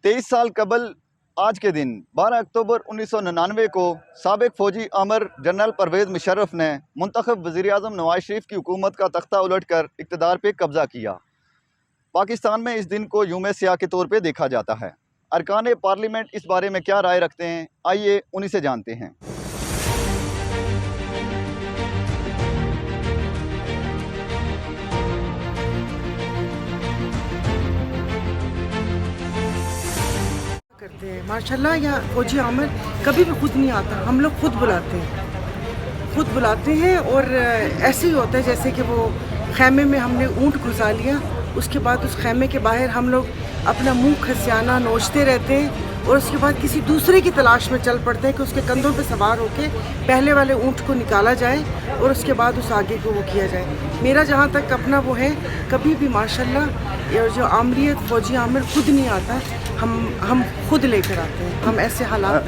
23 साल कबल आज के दिन 12 अक्टूबर 1999 को साबिक फ़ौजी आमर जनरल परवेज़ मुशर्रफ ने मुंतखब वज़ीर-ए-आज़म नवाज शरीफ की हुकूमत का तख्ता उलट कर इक़्तिदार पे कब्ज़ा किया। पाकिस्तान में इस दिन को यौम स्याह के तौर पे देखा जाता है। अरकान पार्लियामेंट इस बारे में क्या राय रखते हैं, आइए उन्हीं से जानते हैं। करते हैं माशाल्लाह। या फौजी आमिर कभी भी खुद नहीं आता, हम लोग खुद बुलाते हैं और ऐसे ही होता है जैसे कि वो खैमे में हमने ऊँट घुसा लिया, उसके बाद उस खैमे के बाहर हम लोग अपना मुंह खसियाना नोचते रहते हैं और उसके बाद किसी दूसरे की तलाश में चल पड़ते हैं कि उसके कंधों पे सवार होके पहले वाले ऊँट को निकाला जाए और उसके बाद उस आगे को वो किया जाए। मेरा जहाँ तक अपना वो है, कभी भी माशाल्लाह ये जो आमरीत फौजी आमिर खुद नहीं आता, हम खुद लेकर आते हैं। हम ऐसे हालात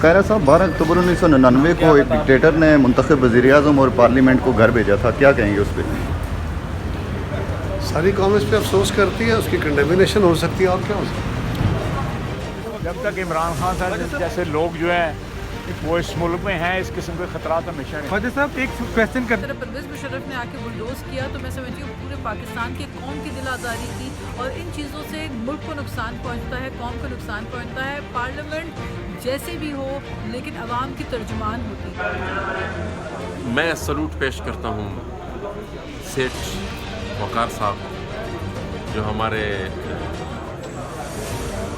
खैरा साहब, 12 अक्टूबर 1999 को एक डिक्टेटर ने मुंतखब वज़ीर-ए-आज़म और पार्लियामेंट को घर भेजा था, क्या कहेंगे उस पर? सारी कौम इस पर अफसोस करती है, उसकी कंडेमिनेशन हो सकती है और क्या हो सकता है। जब तक इमरान खान साहब जैसे लोग जो हैं वो इस मुल्क में हैं, इस किस्म के खतरात हमेशा हैं। फादर साहब एक क्वेश्चन कर, परवेज़ मुशर्रफ ने आके बुलडोज किया तो मैं समझती हूँ पूरे पाकिस्तान की कौम की दिल आज़ारी की, और इन चीज़ों से मुल्क को नुकसान पहुँचता है, कौम को नुकसान पहुँचता है। पार्लियामेंट जैसे भी हो लेकिन अवाम की तर्जुमान होती है। मैं सलूट पेश करता हूँ सेठ वकार साहब, जो हमारे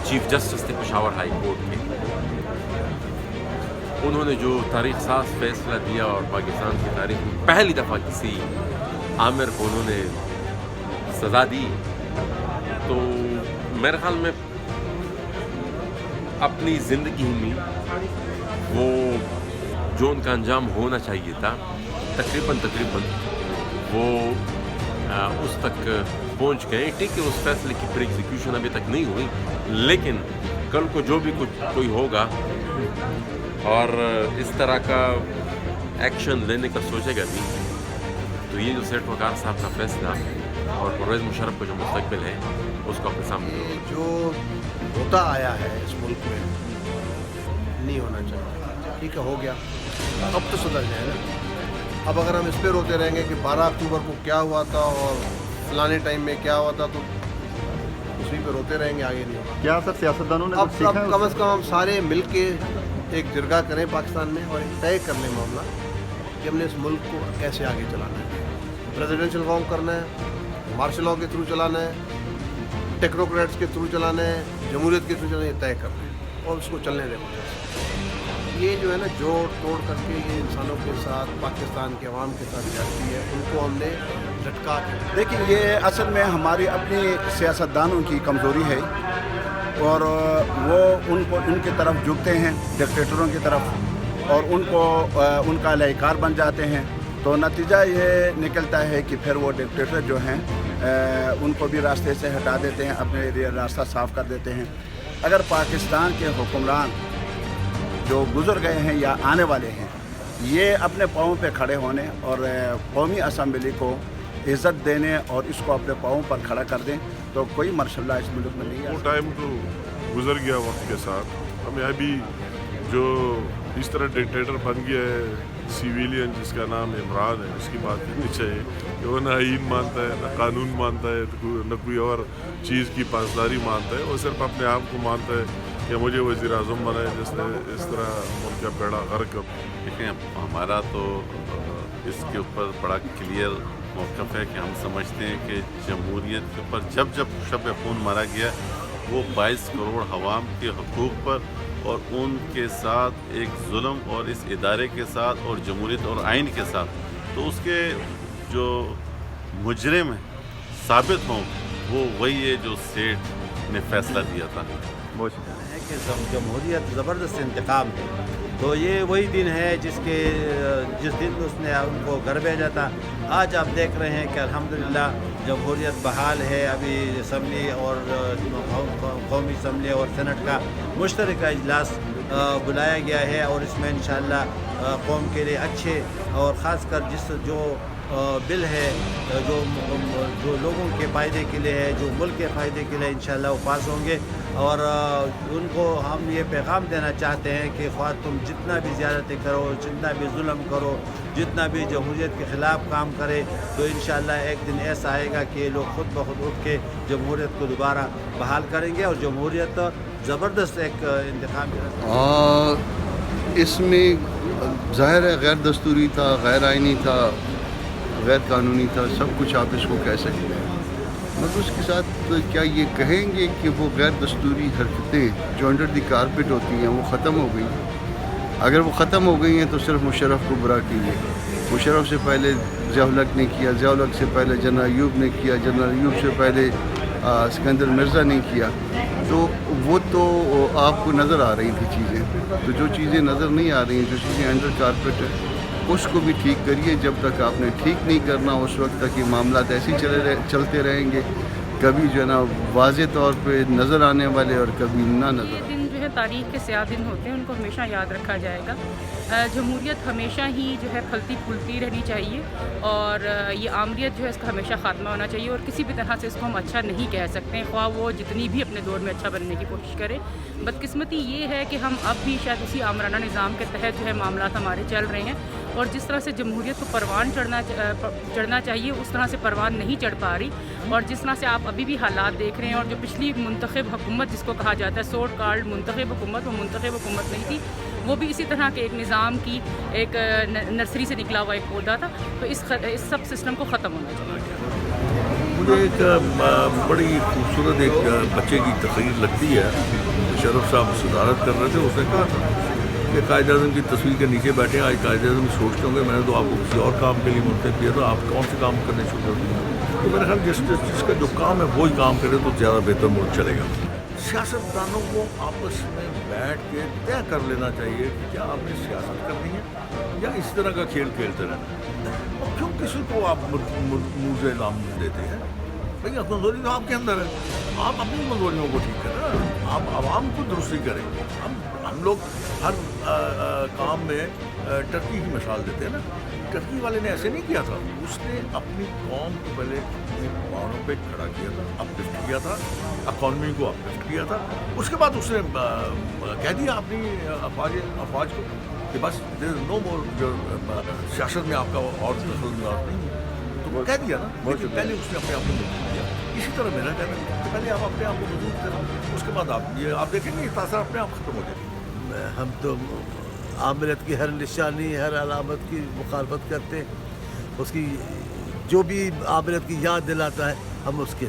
चीफ जस्टिस थे पेशावर हाई कोर्ट के। उन्होंने जो तारीख साज फैसला दिया और पाकिस्तान की तारीख में पहली दफ़ा किसी आमिर को उन्होंने सज़ा दी, तो मेरे ख्याल में अपनी ज़िंदगी में वो जो उनका अंजाम होना चाहिए था तकरीबन वो उस तक पहुंच गए। ठीक है, उस फैसले की फिर एग्जीक्यूशन अभी तक नहीं हुई, लेकिन कल को जो भी कोई होगा और इस तरह का एक्शन लेने का सोचेगा भी, तो ये जो सेठ वकार साहब का फैसला और परवेज़ मुशर्रफ का जो मुस्तकबिल है उसको अपने सामने जो होता आया है इस मुल्क में नहीं होना चाहिए। ठीक है, हो गया, अब तो सुधर जाए ना। अब अगर हम इस पर रोते रहेंगे कि 12 अक्टूबर को क्या हुआ था और फलाने टाइम में क्या हुआ था, तो उसी पे रोते रहेंगे, आगे नहीं होगा। क्या सर सियासतदानों ने अब कम से कम हम सारे मिल के एक जिरगा करें पाकिस्तान में और एक तय कर लें मामला कि हमने इस मुल्क को कैसे आगे चलाना है। प्रेसिडेंशियल फॉर्म करना है, मार्शल लॉ के थ्रू चलाना है, टेक्नोक्रेट्स के थ्रू चलाना है, जमहूरियत के थ्रू चलाना है, तय करना है और उसको चलने देना। ये जो है ना जोड़ तोड़ करके ये इंसानों के साथ पाकिस्तान के अवाम के साथ जाती है, उनको हमने झटका के। लेकिन ये असल में हमारी अपनी सियासतदानों की कमज़ोरी है और वो उनकी तरफ झुकते हैं, डिक्टेटरों की तरफ, और उनको उनका लहकार बन जाते हैं। तो नतीजा ये निकलता है कि फिर वो डिक्टेटर जो हैं उनको भी रास्ते से हटा देते हैं, अपने लिए रास्ता साफ़ कर देते हैं। अगर पाकिस्तान के हुक्मरान जो गुजर गए हैं या आने वाले हैं, ये अपने पाँव पे खड़े होने और कौमी असम्बली को इज़्ज़त देने और इसको अपने पाँव पर खड़ा कर दें, तो कोई मरशल्ला इस मुल्क में नहीं है। वो टाइम तो गुजर गया वक्त के साथ। हमें अभी जो इस तरह डिक्टेटर बन गया है सिविलियन, जिसका नाम इमरान है, उसकी बात करनी चाहिए कि वो ना आईन मानता है, ना कानून मानता है, न कोई और चीज़ की पासदारी मानता है। वो सिर्फ अपने आप को मानता है कि मुझे वज़ीर-ए-आज़म बनाए, जिसने इस तरह मुल्क का बेड़ा गर्क कर। देखें, हमारा तो इसके ऊपर बड़ा क्लियर मौक़िफ़ है कि हम समझते हैं कि जमहूरियत के ऊपर जब शब खून मारा गया, वो 22 करोड़ अवाम के हकूक़ पर और उनके साथ एक जुल्म और इस इदारे के साथ और जमहूरियत और आइन के साथ, तो उसके जो मुजरिम साबित हों वो वही है जो सेठ ने फैसला दिया था। है कि जमहूरियत ज़बरदस्त इंतकाम है, तो ये वही दिन है जिस दिन उसने उनको घर भेजा था। आज आप देख रहे हैं कि अल्हम्दुलिल्लाह जमहूरियत बहाल है। अभी असम्बली और कौमी असम्बली और सेनेट का मुश्तरका इजलास बुलाया गया है और इसमें इंशाअल्लाह कौम के लिए अच्छे और ख़ासकर जो بل ہے جو لوگوں کے فائدے کے لیے ہے، جو ملک کے فائدے کے لیے انشاءاللہ وہ پاس ہوں گے. اور ان کو ہم یہ پیغام دینا چاہتے ہیں کہ خواہ تم جتنا بھی زیادتی کرو، جتنا بھی ظلم کرو، جتنا بھی جمہوریت کے خلاف کام کرے، تو انشاءاللہ ایک دن ایسا آئے گا کہ یہ لوگ خود بخود اٹھ کے جمہوریت کو دوبارہ بحال کریں گے. اور جمہوریت زبردست ایک انتخاب اس میں ظاہر ہے غیر دستوری تھا، غیر آئینی تھا، غیر قانونی تھا، سب کچھ آپ اس کو کہہ سکتے ہیں، مگر اس کے ساتھ کیا یہ کہیں گے کہ وہ غیر دستوری حرکتیں جو انڈر دی کارپیٹ ہوتی ہیں وہ ختم ہو گئی؟ اگر وہ ختم ہو گئی ہیں تو صرف مشرف کو برا کیجیے. مشرف سے پہلے ضیاء الحق نے کیا، ضیاء الحق سے پہلے جنرل ایوب نے کیا، جنرل ایوب سے پہلے سکندر مرزا نے کیا. تو وہ تو آپ کو نظر آ رہی تھی چیزیں. تو جو چیزیں نظر نہیں آ رہی ہیں، جو چیزیں انڈر کارپیٹ ہیں، اس کو بھی ٹھیک کریے. جب تک آپ نے ٹھیک نہیں کرنا اس وقت تک یہ معاملات ایسے ہی چلتے رہیں گے، کبھی جو ہے نا واضح طور پہ نظر آنے والے اور کبھی نہ نظر آنے. دن جو ہے تاریخ کے سیاہ دن ہوتے ہیں، ان کو ہمیشہ یاد رکھا جائے گا. جمہوریت ہمیشہ ہی جو ہے پھلتی پھولتی رہنی چاہیے، اور یہ آمریت جو ہے اس کا ہمیشہ خاتمہ ہونا چاہیے، اور کسی بھی طرح سے اس کو ہم اچھا نہیں کہہ سکتے ہیں، خواہ وہ جتنی بھی اپنے دور میں اچھا بننے کی کوشش کرے. بدقسمتی یہ ہے کہ ہم اب بھی شاید اسی آمرانہ نظام کے تحت جو ہے معاملات ہمارے چل رہے ہیں، اور جس طرح سے جمہوریت کو پروان چڑھنا چاہیے اس طرح سے پروان نہیں چڑھ پا رہی. اور جس طرح سے آپ ابھی بھی حالات دیکھ رہے ہیں، اور جو پچھلی منتخب حکومت جس کو کہا جاتا ہے سوٹ کارڈ منتخب حکومت، وہ منتخب حکومت نہیں تھی، وہ بھی اسی طرح کے ایک نظام کی ایک نرسری سے نکلا ہوا ایک پودا تھا. تو اس سب سسٹم کو ختم ہونا چاہیے. مجھے ایک بڑی خوبصورت ایک بچے کی تقریر لگتی ہے. شرف صاحب صدارت کر رہے تھے، اس نے کہا تھا کہ قائد اعظم کی تصویر کے نیچے بیٹھے ہیں. آج قائد اعظم سوچتے ہوں گے میں نے تو آپ کو کسی اور کام کے لیے منتخب کیا تھا، آپ کون سے کام کرنے شروع کر دیں. تو میرے خیال جس کا جو کام ہے وہی کام کرے تو زیادہ بہتر ملک چلے گا. سیاستدانوں کو آپس میں بیٹھ کے طے کر لینا چاہیے کہ کیا آپ نے سیاست کرنی ہے یا اس طرح کا کھیل کھیلتے رہنا. اور کیوں کسی کو آپ منہ سے لام دیتے ہیں؟ بھائی کمزوری تو آپ کے اندر ہے، آپ اپنی کمزوریوں کو ٹھیک کریں، آپ عوام کو درستی کریں. ہم لوگ ہر کام میں ٹرکی کی مثال دیتے ہیں نا. ٹرکی والے نے ایسے نہیں کیا تھا، اس نے اپنی قوم کو پہلے اپنے پاؤں پہ کھڑا کیا تھا، اپلفٹ کیا تھا، اکانومی کو اپلفٹ کیا تھا. اس کے بعد اس نے کہہ دیا اپنی افواج کو کہ بس دیر از نو مور، سیاست میں آپ کا اور دخل انداز نہیں ہے. تو وہ کہہ دیا نا، لیکن پہلے اس نے اپنے آپ کو مضبوط کیا. اسی طرح میرا کہنا ہے کہ پہلے آپ اپنے آپ کو مضبوط کریں، اس کے بعد آپ دیکھیں گے یہ تاثر اپنے آپ ختم ہو جائے گا. ہم تو آمریت کی ہر نشانی، ہر علامت کی مخالفت کرتے ہیں. اس کی جو بھی آمریت کی یاد دلاتا ہے ہم اس کے